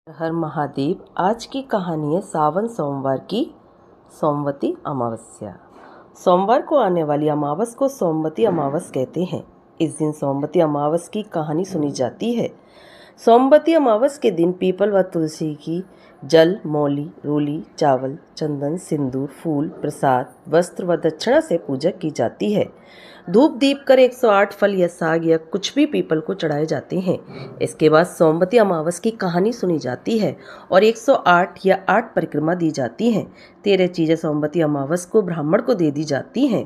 हर महादेव। आज की कहानी है सावन सोमवार की सोमवती अमावस्या। सोमवार को आने वाली अमावस को सोमवती अमावस कहते हैं। इस दिन सोमवती अमावस की कहानी सुनी जाती है। सोमवती अमावस के दिन पीपल व तुलसी की जल, मौली, रोली, चावल, चंदन, सिंदूर, फूल, प्रसाद, वस्त्र व दक्षिणा से पूजा की जाती है। धूप दीप कर 108 फल या साग या कुछ भी पीपल को चढ़ाए जाते हैं। इसके बाद सोमवती अमावस की कहानी सुनी जाती है और 108 या 8 परिक्रमा दी जाती हैं। 13 चीज़ें सोमवती अमावस को ब्राह्मण को दे दी जाती हैं।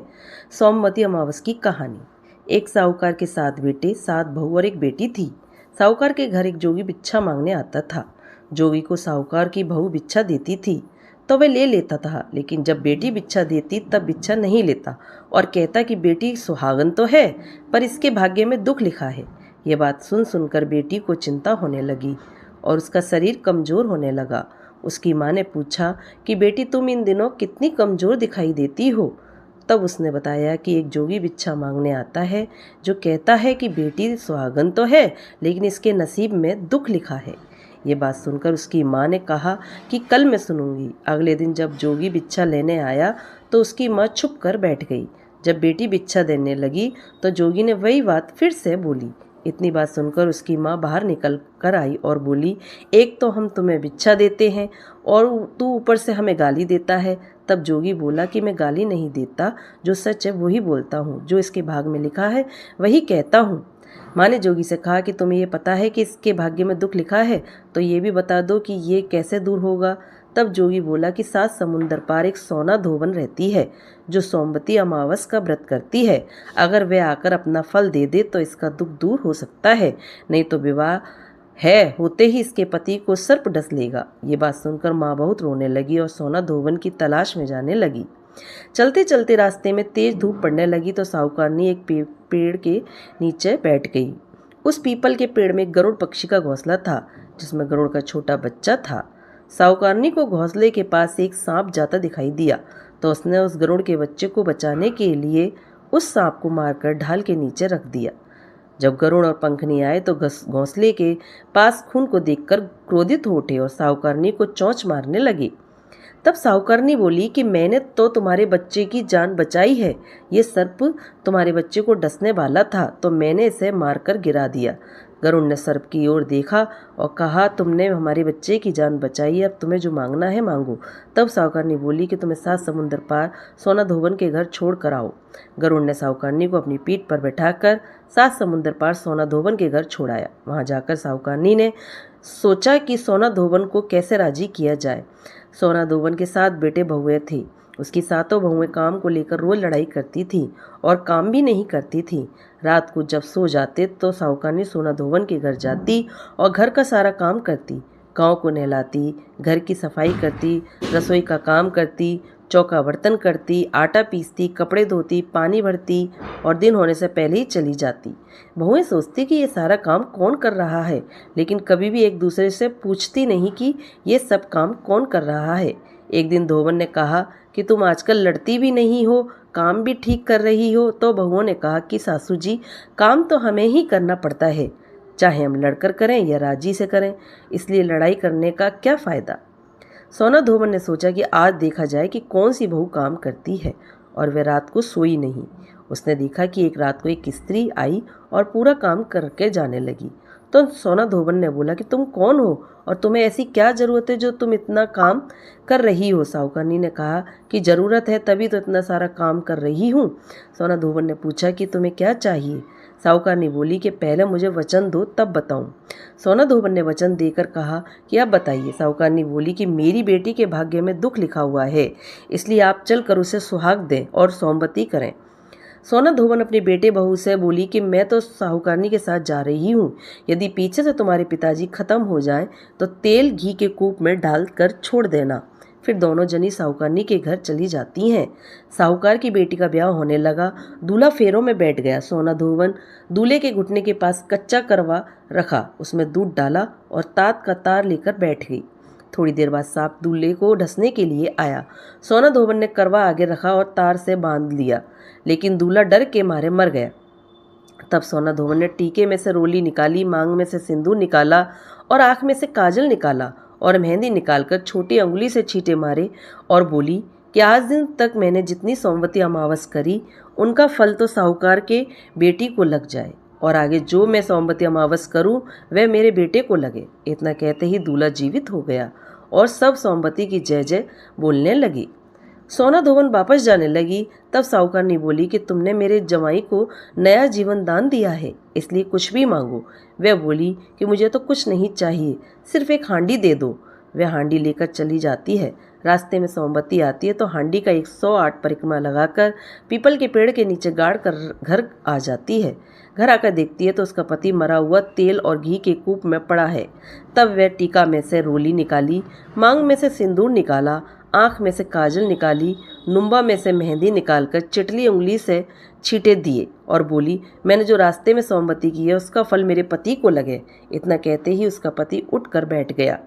सोमवती अमावस की कहानी। एक साहूकार के 7 बेटे, 7 बहू और एक बेटी थी। साहूकार के घर एक जोगी भिक्षा मांगने आता था। जोगी को साहूकार की बहू भिक्षा देती थी तो वह ले लेता था, लेकिन जब बेटी भिक्षा देती तब भिक्षा नहीं लेता और कहता कि बेटी सुहागन तो है पर इसके भाग्य में दुख लिखा है। ये बात सुन सुनकर बेटी को चिंता होने लगी और उसका शरीर कमज़ोर होने लगा। उसकी माँ ने पूछा कि बेटी तुम इन दिनों कितनी कमज़ोर दिखाई देती हो। तब उसने बताया कि एक जोगी भिक्षा मांगने आता है जो कहता है कि बेटी सुहागन तो है लेकिन इसके नसीब में दुख लिखा है। ये बात सुनकर उसकी माँ ने कहा कि कल मैं सुनूंगी। अगले दिन जब जोगी भिक्षा लेने आया तो उसकी माँ छुप कर बैठ गई। जब बेटी भिक्षा देने लगी तो जोगी ने वही बात फिर से बोली। इतनी बात सुनकर उसकी माँ बाहर निकल कर आई और बोली, एक तो हम तुम्हें भिक्षा देते हैं और तू ऊपर से हमें गाली देता है। तब जोगी बोला कि मैं गाली नहीं देता, जो सच है वही बोलता हूँ, जो इसके भाग में लिखा है वही कहता हूँ। माँ ने जोगी से कहा कि तुम्हें ये पता है कि इसके भाग्य में दुख लिखा है, तो ये भी बता दो कि ये कैसे दूर होगा। तब जोगी बोला कि 7 समुंदर पार एक सोना धोबन रहती है जो सोमवती अमावस का व्रत करती है। अगर वह आकर अपना फल दे दे तो इसका दुख दूर हो सकता है, नहीं तो विवाह है होते ही इसके पति को सर्प डस लेगा। ये बात सुनकर माँ बहुत रोने लगी और सोना धोबन की तलाश में जाने लगी। चलते चलते रास्ते में तेज धूप पड़ने लगी तो साहूकारनी एक पेड़ के नीचे बैठ गई। उस पीपल के पेड़ में एक गरुड़ पक्षी का घोंसला था जिसमें गरुड़ का छोटा बच्चा था। साहूकारनी को घोंसले के पास एक सांप जाता दिखाई दिया तो उसने उस गरुड़ के बच्चे को बचाने के लिए उस सांप को मारकर ढाल के नीचे रख दिया। जब गरुड़ और पंखनी आए तो घोंसले के पास खून को देखकर क्रोधित हो उठे और साहूकारनी को चोंच मारने लगे। तब साहूकारनी बोली कि मैंने तो तुम्हारे बच्चे की जान बचाई है। ये सर्प तुम्हारे बच्चे को डसने वाला था तो मैंने इसे मारकर गिरा दिया। गरुड़ ने सर्प की ओर देखा और कहा, तुमने हमारे बच्चे की जान बचाई, अब तुम्हें जो मांगना है मांगो। तब साहूकारनी बोली कि तुम्हें 7 समुंदर पार सोना धोबन के घर छोड़ कर आओ। गरुड़ ने साहूकारनी को अपनी पीठ पर बैठाकर 7 समुंदर पार सोना धोबन के घर छोड़ाया। वहां जाकर साहूकारनी ने सोचा कि सोना धोबन को कैसे राजी किया जाए। सोना धोबन के 7 बेटे बहुएं थे। उसकी 7 बहुएं काम को लेकर रोज लड़ाई करती थी और काम भी नहीं करती थी। रात को जब सो जाते तो साहूकारनी सोना धोबन के घर जाती और घर का सारा काम करती। गांव को नहलाती, घर की सफाई करती, रसोई का काम करती, चौका बर्तन करती, आटा पीसती, कपड़े धोती, पानी भरती और दिन होने से पहले ही चली जाती। बहुएं सोचती कि ये सारा काम कौन कर रहा है, लेकिन कभी भी एक दूसरे से पूछती नहीं कि ये सब काम कौन कर रहा है। एक दिन धोबन ने कहा कि तुम आजकल लड़ती भी नहीं हो, काम भी ठीक कर रही हो। तो बहुओं ने कहा कि सासू जी, काम तो हमें ही करना पड़ता है, चाहे हम लड़कर करें या राजी से करें, इसलिए लड़ाई करने का क्या फ़ायदा। सोना धोबन ने सोचा कि आज देखा जाए कि कौन सी बहू काम करती है, और वह रात को सोई नहीं। उसने देखा कि एक रात को एक स्त्री आई और पूरा काम करके जाने लगी। तो सोना धोबन ने बोला कि तुम कौन हो और तुम्हें ऐसी क्या ज़रूरत है जो तुम इतना काम कर रही हो। साहूकारनी ने कहा कि ज़रूरत है तभी तो इतना सारा काम कर रही हूँ। सोना धोबन ने पूछा कि तुम्हें क्या चाहिए। साहूकारनी बोली कि पहले मुझे वचन दो तब बताऊं। सोना धोबन ने वचन देकर कहा कि आप बताइए। साहूकारनी बोली कि मेरी बेटी के भाग्य में दुख लिखा हुआ है, इसलिए आप चलकर उसे सुहाग दें और सोमवती करें। सोना धोबन अपनी बेटे बहू से बोली कि मैं तो साहूकारनी के साथ जा रही हूँ, यदि पीछे से तुम्हारे पिताजी खत्म हो जाएं तो तेल घी के कूप में डाल कर छोड़ देना। फिर दोनों जनी साहूकारनी के घर चली जाती हैं। साहूकार की बेटी का ब्याह होने लगा। दूल्हा फेरों में बैठ गया। सोना धोबन दूल्हे के घुटने के पास कच्चा करवा रखा, उसमें दूध डाला और तात का तार लेकर बैठ गई। थोड़ी देर बाद सांप दूल्हे को ढसने के लिए आया। सोना धोबन ने करवा आगे रखा और तार से बांध लिया, लेकिन दूल्हा डर के मारे मर गया। तब सोना धोबन ने टीके में से रोली निकाली, मांग में से सिंदूर निकाला और आँख में से काजल निकाला और मेहंदी निकालकर छोटी अंगुली से छींटे मारे और बोली कि आज दिन तक मैंने जितनी सोमवती अमावस करी उनका फल तो साहूकार के बेटी को लग जाए और आगे जो मैं सोमवती अमावस करूं वह मेरे बेटे को लगे। इतना कहते ही दूल्हा जीवित हो गया और सब सोमवती की जय जय बोलने लगी। सोना धोवन वापस जाने लगी तब साहूकारनी बोली कि तुमने मेरे जवाई को नया जीवन दान दिया है, इसलिए कुछ भी मांगो। वह बोली कि मुझे तो कुछ नहीं चाहिए, सिर्फ एक हांडी दे दो। वह हांडी लेकर चली जाती है। रास्ते में सोमवती आती है तो हांडी का 108 परिक्रमा लगाकर पीपल के पेड़ के नीचे गाड़ कर घर आ जाती है। घर आकर देखती है तो उसका पति मरा हुआ तेल और घी के कूप में पड़ा है। तब वह टीका में से रोली निकाली, मांग में से सिंदूर निकाला, आँख में से काजल निकाली, नुम्बा में से मेहंदी निकालकर चिटली उंगली से छींटे दिए और बोली मैंने जो रास्ते में सोमवती की है उसका फल मेरे पति को लगे। इतना कहते ही उसका पति उठ कर बैठ गया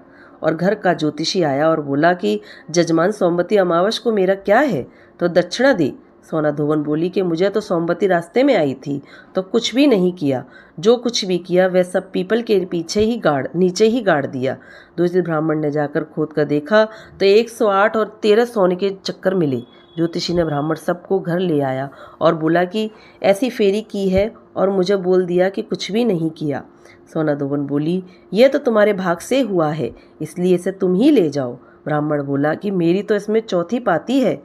और घर का ज्योतिषी आया और बोला कि जजमान सोमवती अमावस को मेरा क्या है तो दक्षिणा दी। सोना धोवन बोली कि मुझे तो सोमवती रास्ते में आई थी तो कुछ भी नहीं किया, जो कुछ भी किया वह सब पीपल के नीचे ही गाड़ दिया। दूसरे ब्राह्मण ने जाकर खोद कर देखा तो 108 और 13 सोने के चक्कर मिले। ज्योतिषी ने ब्राह्मण सबको घर ले आया और बोला कि ऐसी फेरी की है और मुझे बोल दिया कि कुछ भी नहीं किया। सोना धोवन बोली यह तो तुम्हारे भाग से हुआ है, इसलिए इसे तुम ही ले जाओ। ब्राह्मण बोला कि मेरी तो इसमें चौथी पाती है,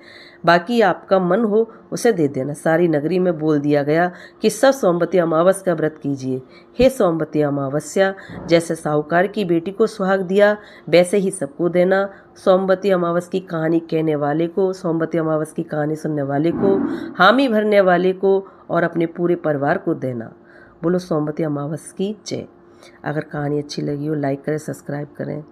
बाकी आपका मन हो उसे दे देना। सारी नगरी में बोल दिया गया कि सब सोमवती अमावस का व्रत कीजिए। हे सोमवती अमावस्या, जैसे साहूकार की बेटी को सुहाग दिया वैसे ही सबको देना। सोमवती अमावस की कहानी कहने वाले को, सोमवती अमावस की कहानी सुनने वाले को, हामी भरने वाले को और अपने पूरे परिवार को देना। बोलो सोमवती अमावस की जय। अगर कहानी अच्छी लगी हो लाइक करें, सब्सक्राइब करें।